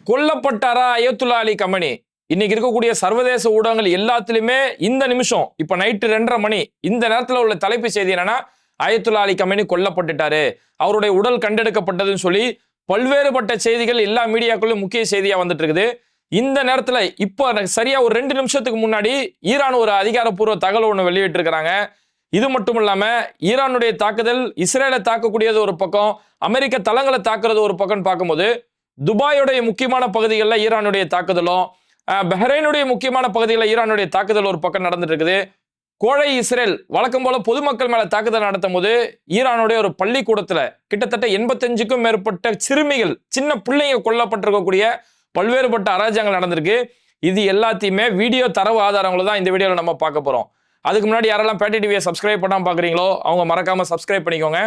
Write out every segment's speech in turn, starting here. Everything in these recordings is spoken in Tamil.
கொல்லப்பட்டாரா அயத்துல்லா அலி கமனி? இன்னைக்கு இருக்கக்கூடிய சர்வதேச ஊடகங்கள் எல்லாத்திலுமே இந்த நிமிஷம் இப்ப நைட்டு 2:30 மணி இந்த நேரத்தில் உள்ள தலைப்பு செய்தி என்னன்னா, அயத்துல்லா அலி கமனி கொல்லப்பட்டுட்டாரு, அவருடைய உடல் கண்டெடுக்கப்பட்டதுன்னு சொல்லி பல்வேறுபட்ட செய்திகள் எல்லா மீடியாக்களும் முக்கிய செய்தியா வந்துட்டு இருக்குது. இந்த நேரத்தில் இப்போ சரியா ஒரு 2 நிமிஷத்துக்கு முன்னாடி ஈரான் ஒரு அதிகாரப்பூர்வ தகவல் ஒன்று வெளியிட்டு இருக்கிறாங்க. இது மட்டும் இல்லாம ஈரானுடைய தாக்குதல் இஸ்ரேலை தாக்கக்கூடியது ஒரு பக்கம், அமெரிக்க தளங்களை தாக்குறது ஒரு பக்கம் பார்க்கும்போது, துபாயுடைய முக்கியமான பகுதிகளில் ஈரானுடைய தாக்குதலும், பஹ்ரைனுடைய முக்கியமான பகுதிகளில் ஈரானுடைய தாக்குதல் ஒரு பக்கம் நடந்துட்டு இருக்குது. கோழை இஸ்ரேல் வழக்கம் போல பொதுமக்கள் மேல தாக்குதல் நடத்தும் போது ஈரானுடைய ஒரு பள்ளிக்கூடத்துல கிட்டத்தட்ட 85க்கும் மேற்பட்ட சிறுமிகள், சின்ன பிள்ளைங்க கொல்லப்பட்டிருக்கக்கூடிய பல்வேறுபட்ட அராஜகங்கள் நடந்திருக்கு. இது எல்லாத்தையுமே வீடியோ தரவு ஆதாரங்களை தான் இந்த வீடியோவில் நம்ம பார்க்க போறோம். அதுக்கு முன்னாடி யாரெல்லாம் பேட்டி டிவியை சப்ஸ்கிரைப் பண்ணாம பாக்குறீங்களோ அவங்க மறக்காம சப்ஸ்கிரைப் பண்ணிக்கோங்க.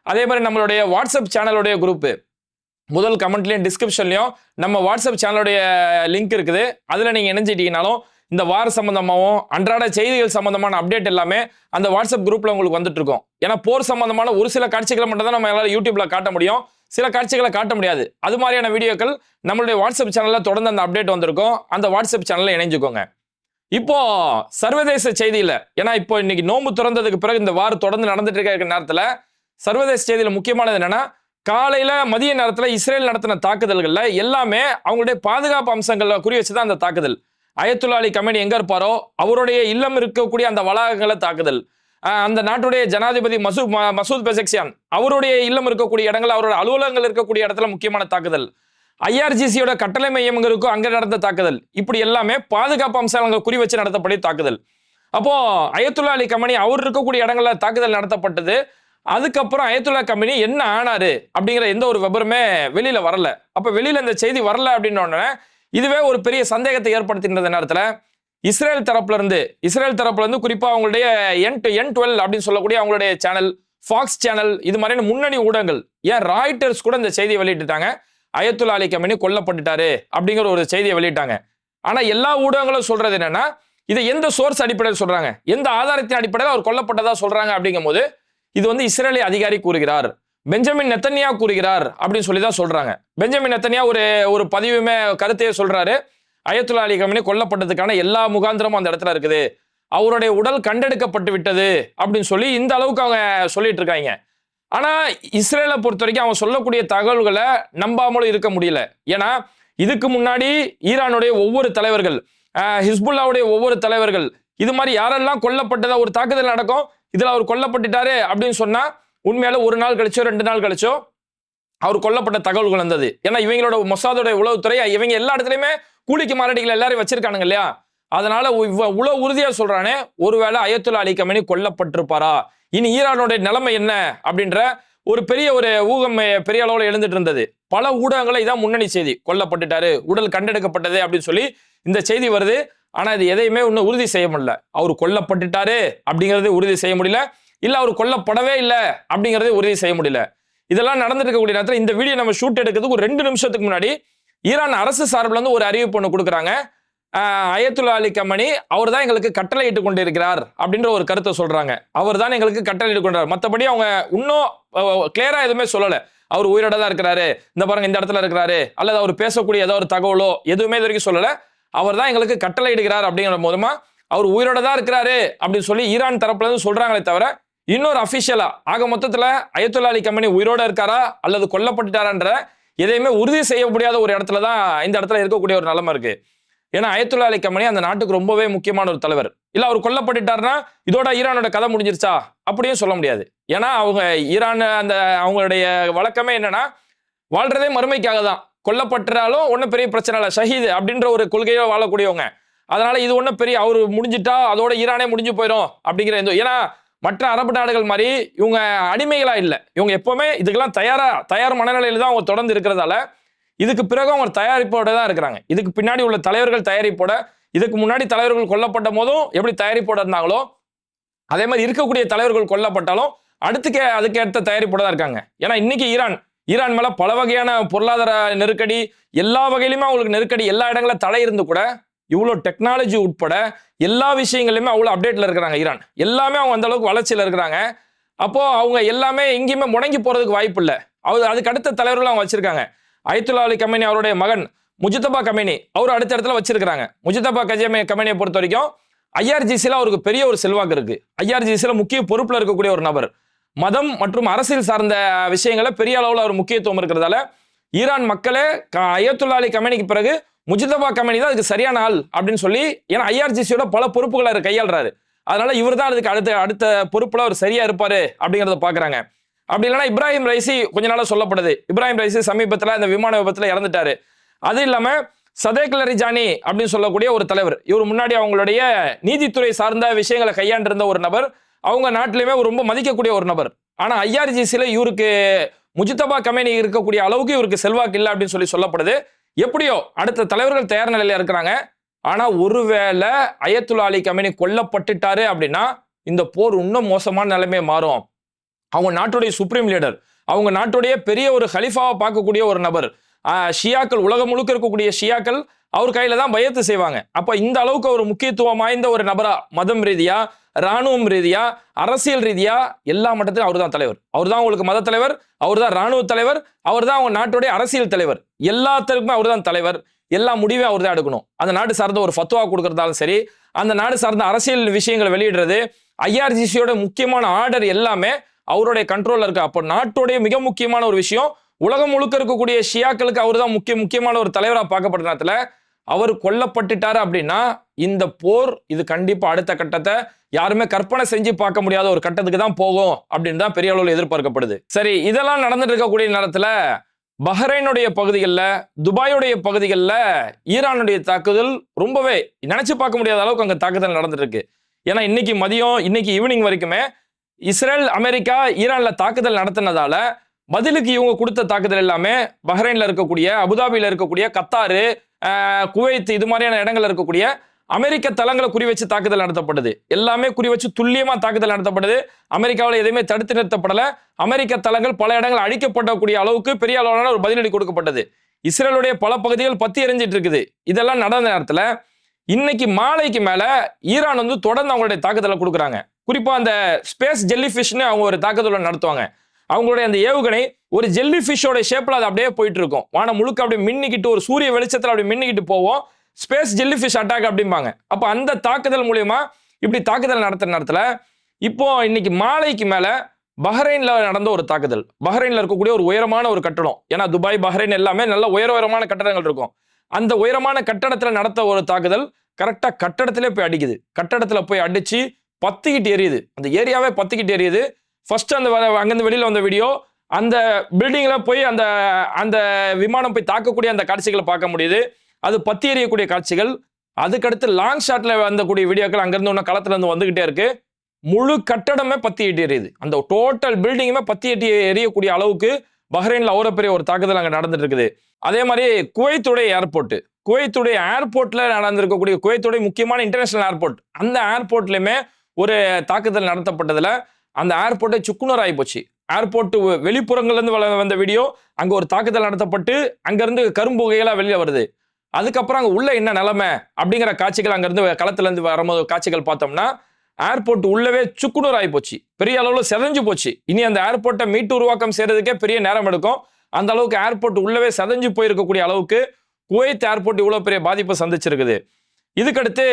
அதே மாதிரி நம்மளுடைய வாட்ஸ்அப் சேனலுடைய குரூப் முதல் கமெண்ட்லயும் டிஸ்கிரிப்ஷன்லயும் நம்ம வாட்ஸ்அப் சேனலுடைய லிங்க் இருக்குது. அதுல நீங்க இணைஞ்சிட்டீங்கனாலும் இந்த வார சம்பந்தமாகவும் அன்றாட செய்திகள் சம்பந்தமான அப்டேட் எல்லாமே அந்த வாட்ஸ்அப் குரூப்ல உங்களுக்கு வந்துட்டு இருக்கும். ஏன்னா போர் சம்பந்தமான ஒரு சில காட்சிகளை மட்டும் தான் நம்ம எல்லாரும் யூடியூப்ல காட்ட முடியும், சில காட்சிகளை காட்ட முடியாது. அது மாதிரியான வீடியோக்கள் நம்மளுடைய வாட்ஸ்அப் சேனல்ல தொடர்ந்து அந்த அப்டேட் வந்திருக்கும். அந்த வாட்ஸ்அப் சேனல்ல இணைஞ்சுக்கோங்க. இப்போ சர்வதேச செய்தியில, ஏன்னா இப்போ இன்னைக்கு நோன்பு திறந்ததுக்கு பிறகு இந்த வாரம் தொடர்ந்து நடந்துட்டு இருக்க நேரத்துல சர்வதேச செய்தியில முக்கியமானது என்னன்னா, காலையில மதிய நேரத்துல இஸ்ரேல் நடத்தின தாக்குதல்கள்ல எல்லாமே அவங்களுடைய பாதுகாப்பு அம்சங்களை குறி வச்சுதான் அந்த தாக்குதல். அயத்துல்லா அலி கமேனி எங்க இருப்பாரோ அவருடைய இல்லம் இருக்கக்கூடிய அந்த வளாகங்களை தாக்குதல், அந்த நாட்டுடைய ஜனாதிபதி மசூத் பெசக்சியான் அவருடைய இல்லம் இருக்கக்கூடிய இடங்கள், அவருடைய அலுவலகங்கள் இருக்கக்கூடிய இடத்துல முக்கியமான தாக்குதல், ஐஆர்ஜிசியோட கட்டளை மையம் இருக்கும் அங்க நடந்த தாக்குதல், இப்படி எல்லாமே பாதுகாப்பு அம்சங்கள் குறி வச்சு நடத்தப்பட்ட தாக்குதல். அப்போ அயத்துல்லா அலி கமேனி அவர் இருக்கக்கூடிய இடங்கள்ல தாக்குதல் நடத்தப்பட்டது. அதுக்கப்புறம் அயத்துல்லா கமேனி என்ன ஆனாரு அப்படிங்கிற எந்த ஒரு விபரமே வெளியில வரல. அப்ப வெளியில இந்த செய்தி வரல அப்படின்னு இதுவே ஒரு பெரிய சந்தேகத்தை ஏற்படுத்தின்ற நேரத்துல இஸ்ரேல் தரப்புல இருந்து குறிப்பா அவங்களுடைய N12 அப்படின்னு சொல்லக்கூடிய அவங்களுடைய சேனல், ஃபாக்ஸ் சேனல், இது மாதிரியான முன்னணி ஊடகங்கள், ஏன் ராய்டர்ஸ் கூட இந்த செய்தியை வெளியிட்டுட்டாங்க, அயத்துல்லா அலி கமேனி கொல்லப்பட்டுட்டாரு அப்படிங்கிற ஒரு செய்தியை வெளியிட்டாங்க. ஆனா எல்லா ஊடகங்களும் சொல்றது என்னன்னா, இதை எந்த சோர்ஸ் அடிப்படையில் சொல்றாங்க, எந்த ஆதாரத்தின் அடிப்படையில் அவர் கொல்லப்பட்டதா சொல்றாங்க அப்படிங்கும் போது இது இஸ்ரேலிய அதிகாரி கூறுகிறார், பெஞ்சமின் நெத்தன்யா கூறுகிறார் அப்படின்னு சொல்லி தான் சொல்றாங்க. பெஞ்சமின் நெத்தன்யா ஒரு பதிவுமே கருத்தையே சொல்றாரு, அயத்துல்லா அலி கமேனி கொல்லப்பட்டதுக்கான எல்லா முகாந்திரமும் அந்த இடத்துல இருக்குது, அவருடைய உடல் கண்டெடுக்கப்பட்டு விட்டது அப்படின்னு சொல்லி இந்த அளவுக்கு அவங்க சொல்லிட்டு இருக்காங்க. ஆனா இஸ்ரேலை பொறுத்த வரைக்கும் அவங்க சொல்லக்கூடிய தகவல்களை நம்பாமலும் இருக்க முடியல. ஏன்னா இதுக்கு முன்னாடி ஈரானுடைய ஒவ்வொரு தலைவர்கள், ஹிஸ்புல்லாவுடைய ஒவ்வொரு தலைவர்கள், இது மாதிரி யாரெல்லாம் கொல்லப்பட்டதா ஒரு தாக்குதல் நடக்கும், இதுல அவர் கொல்லப்பட்டுட்டாரு அப்படின்னு சொன்னா உண்மையால ஒரு நாள் கழிச்சோ 2 நாள் கழிச்சோ அவர் கொல்லப்பட்ட தகவல்கள் வந்தது. ஏன்னா இவங்களோட மொசாதோட உளவுத்துறை இவங்க எல்லா இடத்துலயுமே கூலிக்கு மாரடிகளை எல்லாரும் வச்சிருக்கானுங்க இல்லையா, அதனால உளவு உறுதியா சொல்றானே, ஒருவேளை அயத்துல்லா அலி கமேனி கொல்லப்பட்டிருப்பாரா, இனி ஈரானுடைய நிலைமை என்ன அப்படின்ற ஒரு பெரிய ஊகம் பெரிய அளவில் எழுந்துட்டு இருந்தது. பல ஊடகங்களை இதான் முன்னணி செய்தி, கொல்லப்பட்டுட்டாரு, உடல் கண்டெடுக்கப்பட்டது அப்படின்னு சொல்லி இந்த செய்தி வருது. ஆனா இது எதையுமே இன்னும் உறுதி செய்ய முடியல. அவர் கொல்லப்பட்டுட்டாரு அப்படிங்கறது உறுதி செய்ய முடியல, இல்ல அவர் கொல்லப்படவே இல்லை அப்படிங்கறதை உறுதி செய்ய முடியல. இதெல்லாம் நடந்துட்டு இருக்கக்கூடிய நேரத்தில் இந்த வீடியோ நம்ம ஷூட் எடுக்கிறதுக்கு ஒரு 2 நிமிஷத்துக்கு முன்னாடி ஈரான் அரசு சார்பில் இருந்து ஒரு அறிவிப்பு ஒன்று கொடுக்குறாங்க. அயத்துல்லா அலி கமேனி அவர் தான் எங்களுக்கு கட்டளையிட்டு கொண்டிருக்கிறார் அப்படின்ற ஒரு கருத்தை சொல்றாங்க. அவர் தான் எங்களுக்கு கட்டளையிட்டு கொண்டார், மற்றபடி அவங்க இன்னும் கிளியரா எதுவுமே சொல்லல. அவர் உயிரோட தான் இருக்கிறாரு, இந்த பாருங்க இந்த இடத்துல இருக்கிறாரு, அல்லது அவர் பேசக்கூடிய ஏதோ ஒரு தகவலோ எதுவுமே இது வரைக்கும் சொல்லல. அவர் தான் எங்களுக்கு கட்டளையிடுகிறார் அப்படிங்கிற மூலமா அவர் உயிரோட தான் இருக்கிறாரு அப்படின்னு சொல்லி ஈரான் தரப்புல இருந்து சொல்றாங்களே தவிர இன்னொரு அபிஷியலா ஆக மொத்தத்துல அயத்துல்லா அலி கமேனி உயிரோட இருக்காரா அல்லது கொல்லப்பட்டுட்டாரான்ற எதையுமே உறுதி செய்ய முடியாத ஒரு இடத்துல தான் இந்த இடத்துல இருக்கக்கூடிய ஒரு நிலைமை இருக்கு. ஏன்னா அயத்துல்லா அலி கமேனி அந்த நாட்டுக்கு ரொம்பவே முக்கியமான ஒரு தலைவர். இல்ல அவர் கொல்லப்பட்டுட்டாருன்னா இதோட ஈரானோட கதை முடிஞ்சிருச்சா அப்படியும் சொல்ல முடியாது. ஏன்னா அவங்க ஈரான் அந்த அவங்களுடைய வழக்கமே என்னன்னா, வாழ்றதே மறுமைக்காக தான், கொல்லப்பட்டாலும் ஒன்றும் பெரிய பிரச்சனை இல்லை, ஷஹீது அப்படின்ற ஒரு கொள்கையோ வாழக்கூடியவங்க. அதனால இது ஒன்றும் பெரிய அவர் முடிஞ்சிட்டா அதோட ஈரானே முடிஞ்சு போயிடும் அப்படிங்கிற ஏன்னா மற்ற அரபு நாடுகள் மாதிரி இவங்க அடிமைகளா இல்லை, இவங்க எப்பவுமே இதுக்கெல்லாம் தயார் மனநிலையில தான் அவங்க தொடர்ந்து இருக்கிறதால இதுக்கு பிறகு அவங்க தயாரிப்போட தான் இருக்கிறாங்க. இதுக்கு பின்னாடி உள்ள தலைவர்கள் தயாரிப்போட, இதுக்கு முன்னாடி தலைவர்கள் கொல்லப்பட்ட போதும் எப்படி தயாரிப்போட இருந்தாங்களோ அதே மாதிரி இருக்கக்கூடிய தலைவர்கள் கொல்லப்பட்டாலும் அதுக்கேற்ற தயாரிப்போட தான் இருக்காங்க. ஏன்னா இன்னைக்கு ஈரான் மேல பல வகையான பொருளாதார நெருக்கடி, எல்லா வகையிலுமே அவங்களுக்கு நெருக்கடி, எல்லா இடங்களிலும் தடை இருந்து கூட இவ்வளோ டெக்னாலஜி உட்பட எல்லா விஷயங்களையுமே அவ்வளோ அப்டேட்ல இருக்கிறாங்க. ஈரான் எல்லாமே அவங்க அந்த அளவுக்கு வளர்ச்சியில் இருக்கிறாங்க. அப்போ அவங்க எல்லாமே எங்கேயுமே முடங்கி போறதுக்கு வாய்ப்பு இல்லை. அதுக்கு அடுத்த தலைவர்கள் அவங்க வச்சிருக்காங்க. அயத்துல்லா அலி கமேனி அவருடைய மகன் முஜிதபா கமேனி அவர் அடுத்த இடத்துல வச்சிருக்காங்க. முஜிதபா கமேனியை பொறுத்த வரைக்கும் ஐஆர்ஜிசில அவருக்கு பெரிய ஒரு செல்வாக்கு இருக்கு. ஐஆர்ஜிசில முக்கிய பொறுப்புல இருக்கக்கூடிய ஒரு நபர். மதம் மற்றும் அரசியல் சார்ந்த விஷயங்களை பெரிய அளவில் அவர் முக்கியத்துவம் இருக்கிறதால ஈரான் மக்களே அயத்துல்லா அலி கமேனிக்கு பிறகு முஜிதபா கமேனி தான் அதுக்கு சரியான ஆள் அப்படின்னு சொல்லி, ஏன்னா ஐஆர்ஜிசியோட பல பொறுப்புகளை அவர் கையாளுறாரு. அதனால இவர் தான் அதுக்கு அடுத்த பொறுப்புல அவர் சரியா இருப்பாரு அப்படிங்கறத பாக்குறாங்க. அப்படி இல்லைன்னா இப்ராஹிம் ரைசி கொஞ்ச நாளா சொல்லப்படுது. இப்ராஹிம் ரைசி சமீபத்தில் இந்த விமான விபத்துல இறந்துட்டாரு. அது இல்லாம சதேக் லரிஜானி அப்படின்னு சொல்லக்கூடிய ஒரு தலைவர், இவர் முன்னாடி அவங்களுடைய நீதித்துறை சார்ந்த விஷயங்களை கையாண்டிருந்த ஒரு நபர். அவங்க நாட்டிலுமே ரொம்ப மதிக்கக்கூடிய ஒரு நபர். ஆனா ஐஆர்ஜிசில இவருக்கு முஜிதபா கமேனி இருக்கக்கூடிய அளவுக்கு இவருக்கு செல்வாக்கு இல்லை அப்படின்னு சொல்லப்படுது. எப்படியோ அடுத்த தலைவர்கள் தயார் நிலையில இருக்கிறாங்க. ஆனா ஒருவேளை அயத்துல்லா அலி கமேனி கொல்லப்பட்டுட்டாரு அப்படின்னா இந்த போர் இன்னும் மோசமான நிலைமையை மாறும். அவங்க நாட்டுடைய சுப்ரீம் லீடர், அவங்க நாட்டுடைய பெரிய ஒரு ஹலிஃபாவை பார்க்கக்கூடிய ஒரு நபர், ஷியாக்கள் உலகம் முழுக்க இருக்கக்கூடிய ஷியாக்கள் அவர் கையில தான் பயத்து செய்வாங்க. அப்ப இந்த அளவுக்கு ஒரு முக்கியத்துவம் வாய்ந்த ஒரு நபரா, மதம் ரீதியா, ராணுவம் ரீதியா, அரசியல் ரீதியா எல்லா மட்டத்திலும் அவர் தான் தலைவர். அவர் தான் உங்களுக்கு மத தலைவர், அவர் தான் ராணுவ தலைவர், அவர் தான் அவங்க நாட்டுடைய அரசியல் தலைவர். எல்லாத்திற்குமே அவர் தான் தலைவர். எல்லா முடிவையும் அவர் தான் எடுக்கணும். அந்த நாடு சார்ந்த ஒரு ஃபத்வா கொடுக்கறதாலும் சரி, அந்த நாடு சார்ந்த அரசியல் விஷயங்களை வெளியிடுறது, ஐஆர்ஜிசியோட முக்கியமான ஆர்டர் எல்லாமே அவருடைய கண்ட்ரோல்ல இருக்கு. அப்போ நாட்டுடைய மிக முக்கியமான ஒரு விஷயம், உலகம் முழுக்க இருக்கக்கூடிய ஷியாக்களுக்கு அவர் தான் முக்கியமான ஒரு தலைவராக பார்க்கப்பட்ட நேரத்தில் அவர் கொல்லப்பட்டுட்டாரு அப்படின்னா இந்த போர் இது கண்டிப்பா அடுத்த கட்டத்தை யாருமே கற்பனை செஞ்சு பார்க்க முடியாத ஒரு கட்டத்துக்கு தான் போகும் அப்படின்னு தான் பெரிய அளவில் எதிர்பார்க்கப்படுது. சரி, இதெல்லாம் நடந்துட்டு இருக்கக்கூடிய நேரத்தில் பஹ்ரைனுடைய பகுதிகளில், துபாயுடைய பகுதிகளில் ஈரானுடைய தாக்குதல் ரொம்பவே நினைச்சு பார்க்க முடியாத அளவுக்கு அங்கே தாக்குதல் நடந்துட்டு இருக்கு. ஏன்னா இன்னைக்கு மதியம், இன்னைக்கு ஈவினிங் வரைக்குமே இஸ்ரேல் அமெரிக்கா ஈரான்ல தாக்குதல் நடத்தினதால பதிலுக்கு இவங்க கொடுத்த தாக்குதல் எல்லாமே பஹ்ரைன்ல இருக்கக்கூடிய, அபுதாபியில இருக்கக்கூடிய, கத்தாரு, குவைத் இது மாதிரியான இடங்கள்ல இருக்கக்கூடிய அமெரிக்க தளங்களை குறி வச்சு தாக்குதல் நடத்தப்படுது. எல்லாமே குறி வச்சு துல்லியமா தாக்குதல் நடத்தப்படுது. அமெரிக்காவில் எதுவுமே தடுத்து நிறுத்தப்படல. அமெரிக்க தளங்கள் பல இடங்கள் அழிக்கப்படக்கூடிய அளவுக்கு பெரிய அளவிலான ஒரு பதிலடி கொடுக்கப்பட்டது. இஸ்ரேலுடைய பல பகுதிகள் பத்தி எரிஞ்சிட்டு இருக்குது. இதெல்லாம் நடந்த நேரத்தில் இன்னைக்கு மாலைக்கு மேல ஈரான் தொடர்ந்து அவங்களுடைய தாக்குதலை கொடுக்குறாங்க. குறிப்பா அந்த ஸ்பேஸ் ஜெல்லி ஃபிஷ்னு அவங்க ஒரு தாக்குதலை நடத்துவாங்க. அவங்களுடைய அந்த ஏவுகணை ஒரு ஜெல்லி ஃபிஷ்ஷோட ஷேப்ல அது அப்படியே போயிட்டு இருக்கும். வானம் முழுக்க அப்படியே மின்னிக்கிட்டு, ஒரு சூரிய வெளிச்சத்தில் அப்படி மின்னிக்கிட்டு போவோம். ஸ்பேஸ் ஜெல்லி ஃபிஷ் அட்டாக் அப்படிம்பாங்க. அப்ப அந்த தாக்குதல் மூலியமா இப்படி தாக்குதல் நடத்துற நேரத்துல இப்போ இன்னைக்கு மாலைக்கு மேல பஹ்ரைன்ல நடந்த ஒரு தாக்குதல். பஹ்ரைன்ல இருக்கக்கூடிய ஒரு உயரமான ஒரு கட்டடம், ஏன்னா துபாய், பஹ்ரைன் எல்லாமே நல்ல உயரமான கட்டடங்கள் இருக்கும். அந்த உயரமான கட்டடத்துல நடத்த ஒரு தாக்குதல் கரெக்டா கட்டடத்திலே போய் அடிக்குது. கட்டடத்துல போய் அடிச்சு பத்திக்கிட்டு எரியுது. அந்த ஏரியாவே பத்திக்கிட்டு எரியுது. ஃபர்ஸ்ட் அந்த அங்கிருந்து வெளியில வந்த வீடியோ, அந்த பில்டிங்ல போய் அந்த விமானம் போய் தாக்கக்கூடிய அந்த காட்சிகளை பார்க்க முடியுது. அது பத்தி எறியக்கூடிய காட்சிகள். அதுக்கடுத்து லாங் ஷாட்ல வந்தக்கூடிய வீடியோக்கள் அங்கிருந்து ஒன்னும் களத்துல இருந்து வந்துகிட்டே இருக்கு. முழு கட்டடமே பத்தி எரியுது. அந்த டோட்டல் பில்டிங்குமே பத்தி எரியக்கூடிய அளவுக்கு பஹ்ரைன்ல அவ்வளோ பெரிய ஒரு தாக்குதல் அங்கே நடந்துட்டு இருக்குது. அதே மாதிரி குவைத்துடைய ஏர்போர்ட்ல நடந்திருக்கக்கூடிய குவைத்துடைய முக்கியமான இன்டர்நேஷனல் ஏர்போர்ட், அந்த ஏர்போர்ட்லயுமே ஒரு தாக்குதல் நடத்தப்பட்டதுல அந்த ஏர்போர்ட்டை சுக்குநூறு ஆகி போச்சு. ஏர்போர்ட் வெளிப்புறங்கள்ல இருந்து வந்த வீடியோ, அங்க ஒரு தாக்குதல் நடத்தப்பட்டு அங்கிருந்து கரும்பு வகைகளா வெளியில வருது. அதுக்கப்புறம் அங்க உள்ள என்ன நிலைமை அப்படிங்கிற காட்சிகள் அங்கிருந்து களத்துல இருந்து வரும்போது காட்சிகள் பார்த்தோம்னா ஏர்போர்ட் உள்ளவே சுக்குநூறு ஆகி போச்சு. பெரிய அளவுல செதஞ்சு போச்சு. இனி அந்த ஏர்போர்ட்டை மீட்டு உருவாக்கம் செய்யறதுக்கே பெரிய நேரம் எடுக்கும். அந்த அளவுக்கு ஏர்போர்ட் உள்ளவே செதஞ்சு போயிருக்கக்கூடிய அளவுக்கு குவைத் ஏர்போர்ட் இவ்வளவு பெரிய பாதிப்பை சந்திச்சிருக்குது. இதுக்கடுத்து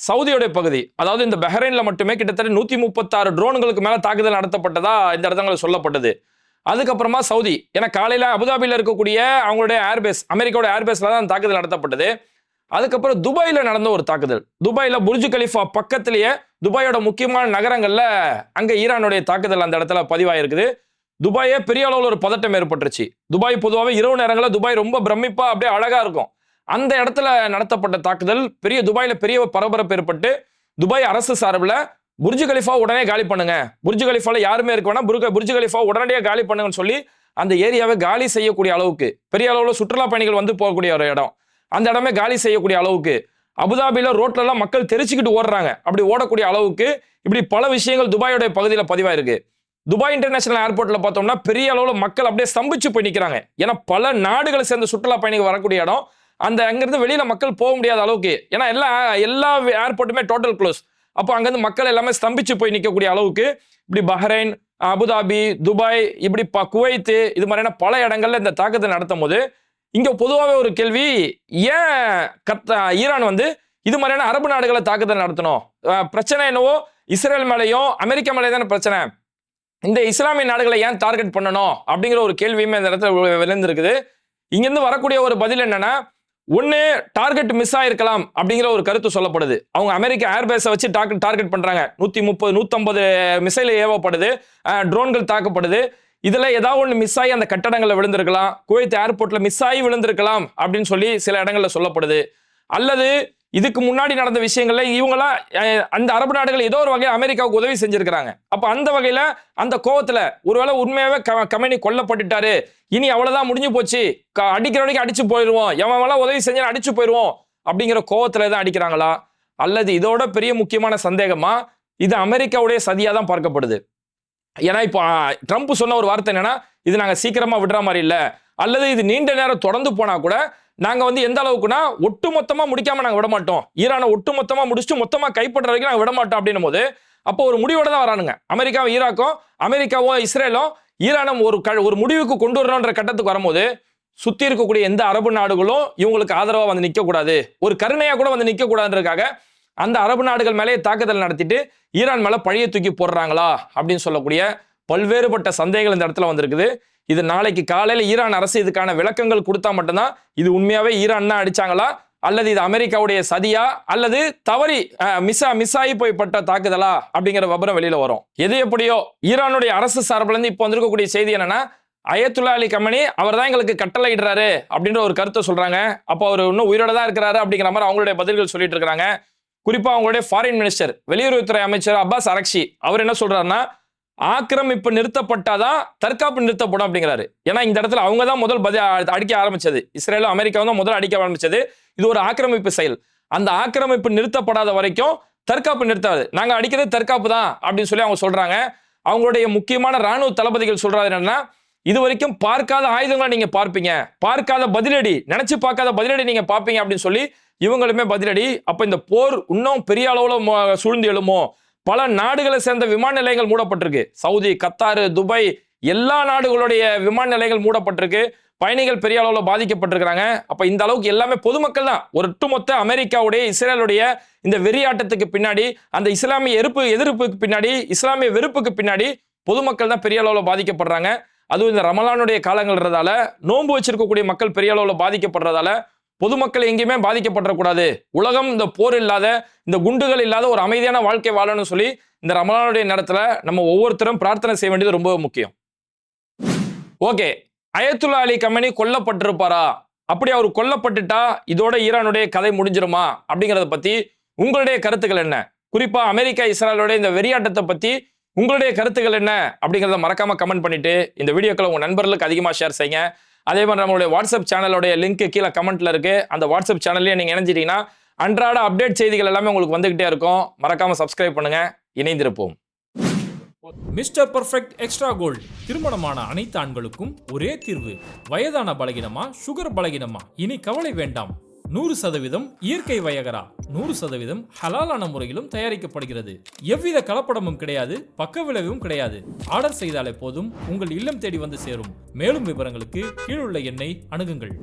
சவுதியோடைய பகுதி, அதாவது இந்த பஹ்ரைன்ல மட்டுமே கிட்டத்தட்ட 136 ட்ரோன்களுக்கு மேல தாக்குதல் நடத்தப்பட்டதா இந்த இடத்துல சொல்லப்பட்டது. அதுக்கப்புறமா சவுதி, ஏன்னா காலையில அபுதாபியில் இருக்கக்கூடிய அவங்களுடைய ஏர்பேஸ், அமெரிக்காவோட ஏர்பேஸ்ல தான் தாக்குதல் நடத்தப்பட்டது. அதுக்கப்புறம் துபாயில நடந்த ஒரு தாக்குதல். துபாயில புர்ஜ் கலிஃபா பக்கத்திலேயே துபாயோட முக்கியமான நகரங்கள்ல அங்க ஈரானுடைய தாக்குதல் அந்த இடத்துல பதிவாயிருக்குது. துபாயே பெரிய அளவில் ஒரு பதட்டம் ஏற்பட்டுருச்சு. துபாய் பொதுவாகவே இரவு நேரங்களில் துபாய் ரொம்ப பிரமிப்பா அப்படியே அழகா இருக்கும். அந்த இடத்துல நடத்தப்பட்ட தாக்குதல் துபாயில பெரிய பரபரப்பு ஏற்பட்டு துபாய் அரசு சார்பில் புர்ஜ் கலிஃபா உடனே காலி பண்ணுங்க, புர்ஜ் கலிஃபால யாருமே இருக்க வேணா, புர்ஜ் கலிஃபா உடனடியாக காலி பண்ணுங்கன்னு சொல்லி அந்த ஏரியாவை காலி செய்யக்கூடிய அளவுக்கு, பெரிய அளவில் சுற்றுலா பயணிகள் வந்து போகக்கூடிய ஒரு இடம், அந்த இடமே காலி செய்யக்கூடிய அளவுக்கு, அபுதாபியில ரோட்ல எல்லாம் மக்கள் தெரிச்சுக்கிட்டு ஓடுறாங்க, அப்படி ஓடக்கூடிய அளவுக்கு இப்படி பல விஷயங்கள் துபாயோடைய பகுதியில் பதிவாயிருக்கு. துபாய் இன்டர்நேஷனல் ஏர்போர்ட்ல பார்த்தோம்னா பெரிய அளவில் மக்கள் அப்படியே ஸ்தம்பிச்சு போய் நிற்கிறாங்க. ஏன்னா பல நாடுகளை சேர்ந்த சுற்றுலா பயணிகள் வரக்கூடிய இடம். அந்த அங்கிருந்து வெளியில மக்கள் போக முடியாத அளவுக்கு, ஏன்னா எல்லா ஏர்போர்ட்டுமே டோட்டல் க்ளோஸ். அப்போ அங்கிருந்து மக்கள் எல்லாமே ஸ்தம்பிச்சு போய் நிற்கக்கூடிய அளவுக்கு இப்படி பஹ்ரைன், அபுதாபி, துபாய், இப்படி குவைத் இது மாதிரியான பல இடங்கள்ல இந்த தாக்குதல் நடத்தும் போது இங்க பொதுவாகவே ஒரு கேள்வி, ஏன் ஈரான் வந்து இது மாதிரியான அரபு நாடுகளை தாக்குதல் நடத்தணும்? பிரச்சனை என்னவோ இஸ்ரேல் மேலையும் அமெரிக்கா மேலே தானே பிரச்சனை. இந்த இஸ்லாமிய நாடுகளை ஏன் டார்கெட் பண்ணணும் அப்படிங்கிற ஒரு கேள்வியுமே இந்த இடத்துல விழுந்திருக்குது. இங்கிருந்து வரக்கூடிய ஒரு பதில் என்னன்னா, ஒன்னு டார்கெட் மிஸ் ஆயிருக்கலாம் அப்படிங்கிற ஒரு கருத்து சொல்லப்படுது. அவங்க அமெரிக்க ஏர்பேஸை வச்சு டார்கெட் பண்றாங்க. 130 150 மிசைல் ஏவப்படுது, ட்ரோன்கள் தாக்கப்படுது. இதுல ஏதாவது ஒன்று மிஸ் ஆகி அந்த கட்டடங்களை விழுந்திருக்கலாம், குவைத் ஏர்போர்ட்ல மிஸ் ஆகி விழுந்திருக்கலாம் அப்படின்னு சொல்லி சில இடங்கள்ல சொல்லப்படுது. அல்லது இதுக்கு முன்னாடி நடந்த விஷயங்கள்ல இவங்களாம் அந்த அரபு நாடுகள் ஏதோ ஒரு வகையில் அமெரிக்காவுக்கு உதவி செஞ்சிருக்கிறாங்க. அப்ப அந்த வகையில அந்த கோவத்துல ஒருவேளை உண்மையாவே கமேனி கொல்லப்பட்டுட்டாரு, இனி அவ்வளவுதான் முடிஞ்சு போச்சு, அடிக்கிற வரைக்கும் அடிச்சு போயிடுவோம், எவன் உதவி செஞ்சா அடிச்சு போயிடுவோம் அப்படிங்கிற கோவத்துல தான் அடிக்கிறாங்களா? அல்லது இதோட பெரிய முக்கியமான சந்தேகமா, இது அமெரிக்காவுடைய சதியா தான் பார்க்கப்படுது. ஏன்னா இப்போ ட்ரம்ப் சொன்ன ஒரு வார்த்தை என்னன்னா, இது நாங்க சீக்கிரமா விடுற மாதிரி இல்ல, அல்லது இது நீண்ட நேரம் தொடர்ந்து போனா கூட நாங்க வந்து எந்த அளவுக்குன்னா ஒட்டு மொத்தமா முடிக்காம நாங்க விட மாட்டோம், ஈரானை ஒட்டு மொத்தமா முடிச்சுட்டு மொத்தமா கைப்பற்ற வரைக்கும் நாங்க விட மாட்டோம் அப்படின்னும் போது, அப்போ ஒரு முடிவோட தான் வரானுங்க. அமெரிக்காவும் ஈராக்கும், அமெரிக்காவும் இஸ்ரேலும் ஈரானும் ஒரு முடிவுக்கு கொண்டு வரணும்ன்ற கட்டத்துக்கு வரும்போது, சுத்தி இருக்கக்கூடிய எந்த அரபு நாடுகளும் இவங்களுக்கு ஆதரவா வந்து நிக்க கூடாது, ஒரு கருணையா கூட வந்து நிக்க கூடாதுன்றதுக்காக அந்த அரபு நாடுகள் மேலே தாக்குதல் நடத்திட்டு ஈரான் மேல பழிய தூக்கி போடுறாங்களா அப்படின்னு சொல்லக்கூடிய பல்வேறுபட்ட சந்தேகங்கள் இந்த இடத்துல வந்திருக்குது. இது நாளைக்கு காலையில ஈரான் அரசு இதுக்கான விளக்கங்கள் கொடுத்தா மட்டும்தான் இது உண்மையாவே ஈரான் தான் அடிச்சாங்களா, அல்லது இது அமெரிக்காவுடைய சதியா, அல்லது தவறி மிஸ் ஆகி போய்பட்ட தாக்குதலா அப்படிங்கிற விபரம் வெளியில வரும். எது எப்படியோ ஈரானுடைய அரசு சார்பில் இருந்து இப்போ வந்திருக்கக்கூடிய செய்தி என்னன்னா, அயத்துல்லா அலி கமேனி அவர் தான் எங்களுக்கு கட்டளை இடுறாரு அப்படின்ற ஒரு கருத்தை சொல்றாங்க. அப்போ அவர் இன்னும் உயிரோட தான் இருக்கிறாரு அப்படிங்கிற மாதிரி அவங்களுடைய பதில்கள் சொல்லிட்டு இருக்காங்க. குறிப்பா அவங்களுடைய ஃபாரின் மினிஸ்டர், வெளியுறவுத்துறை அமைச்சர் அப்பாஸ் அரக்ஷி அவர் என்ன சொல்றாருன்னா, ஆக்கிரமிப்பு நிறுத்தப்பட்டாதான் தற்காப்பு நிறுத்தப்படும் அப்படிங்கிறாரு. ஏன்னா இந்த இடத்துல அவங்க தான் முதல் அடிக்க ஆரம்பிச்சது, இஸ்ரேலும் அமெரிக்காவும் தான் முதல் அடிக்க ஆரம்பிச்சது. இது ஒரு ஆக்கிரமிப்பு செயல். அந்த ஆக்கிரமிப்பு நிறுத்தப்படாத வரைக்கும் தற்காப்பு நிறுத்தாது, நாங்க அடிக்கிறது தற்காப்பு தான் அப்படின்னு சொல்லி அவங்க சொல்றாங்க. அவங்களுடைய முக்கியமான ராணுவ தளபதிகள் சொல்றாரு என்னன்னா, இது வரைக்கும் பார்க்காத ஆயுதங்களை நீங்க பார்ப்பீங்க, பார்க்காத பதிலடி, நினைச்சு பார்க்காத பதிலடி நீங்க பார்ப்பீங்க அப்படின்னு சொல்லி இவங்களுமே பதிலடி. அப்ப இந்த போர் இன்னும் பெரிய அளவுல சூழ்ந்து எழுமோ? பல நாடுகளை சேர்ந்த விமான நிலையங்கள் மூடப்பட்டிருக்கு. சவுதி, கத்தாரு, துபாய் எல்லா நாடுகளுடைய விமான நிலையங்கள் மூடப்பட்டிருக்கு. பயணிகள் பெரிய அளவுல பாதிக்கப்பட்டிருக்கிறாங்க. அப்ப இந்த அளவுக்கு எல்லாமே பொதுமக்கள் தான். ஒரு ஒட்டுமொத்த அமெரிக்காவுடைய இஸ்ரேலுடைய இந்த வெறியாட்டத்துக்கு பின்னாடி, அந்த இஸ்லாமிய எதிர்ப்புக்கு பின்னாடி, இஸ்லாமிய வெறுப்புக்கு பின்னாடி பொதுமக்கள் தான் பெரிய அளவுல பாதிக்கப்படுறாங்க. அதுவும் இந்த ரமலானுடைய காலங்கள்ன்றதால, நோன்பு வச்சிருக்கக்கூடிய மக்கள் பெரிய அளவுல பாதிக்கப்படுறதால பொதுமக்கள் எங்கேயுமே பாதிக்கப்படக்கூடாது, உலகம் இந்த போர் இல்லாத, இந்த குண்டுகள் இல்லாத ஒரு அமைதியான வாழ்க்கை வாழணும்னு சொல்லி இந்த ரமலானுடைய நேரத்துல நம்ம ஒவ்வொருத்தரும் பிரார்த்தனை செய்ய வேண்டியது ரொம்ப முக்கியம். ஓகே, அயத்துல்லா அலி கமேனி கொல்லப்பட்டிருப்பாரா? அப்படி அவர் கொல்லப்பட்டுட்டா இதோட ஈரானுடைய கதை முடிஞ்சிருமா அப்படிங்கறத பத்தி உங்களுடைய கருத்துக்கள் என்ன? குறிப்பா அமெரிக்கா இஸ்ரேலோட இந்த வெறியாட்டத்தை பத்தி உங்களுடைய கருத்துக்கள் என்ன அப்படிங்கறத மறக்காம கமெண்ட் பண்ணிட்டு இந்த வீடியோக்களை உங்க நண்பர்களுக்கு அதிகமா ஷேர் செய்யுங்க. அதே மாதிரி நம்மளுடைய வாட்ஸ்அப் சேனலோடைய லிங்க் கீழே கமெண்ட்ல இருக்கு. அந்த வாட்ஸ்அப் சேனல்லையே நீங்க இணைஞ்சிட்டீங்கன்னா அன்றாட அப்டேட் செய்திகள் எல்லாமே உங்களுக்கு வந்துகிட்டே இருக்கும். மறக்காம சப்ஸ்கிரைப் பண்ணுங்க. இணைந்திருப்போம். Mister Perfect Extra Gold. திருமணமான அனைத்து ஆண்களுக்கும் ஒரே தீர்வு. வயதான பலகினமா, சுகர் பலகினமா, இனி கவலை வேண்டாம். 100% இயற்கை வயகரா, 100% ஹலாலான முறையிலும் தயாரிக்கப்படுகிறது. எவ்வித கலப்படமும் கிடையாது, பக்க விளைவும் கிடையாது. ஆர்டர் செய்தாலே போதும், உங்கள் இல்லம் தேடி வந்து சேரும். மேலும் விவரங்களுக்கு கீழுள்ள எண்ணை அணுகுங்கள்.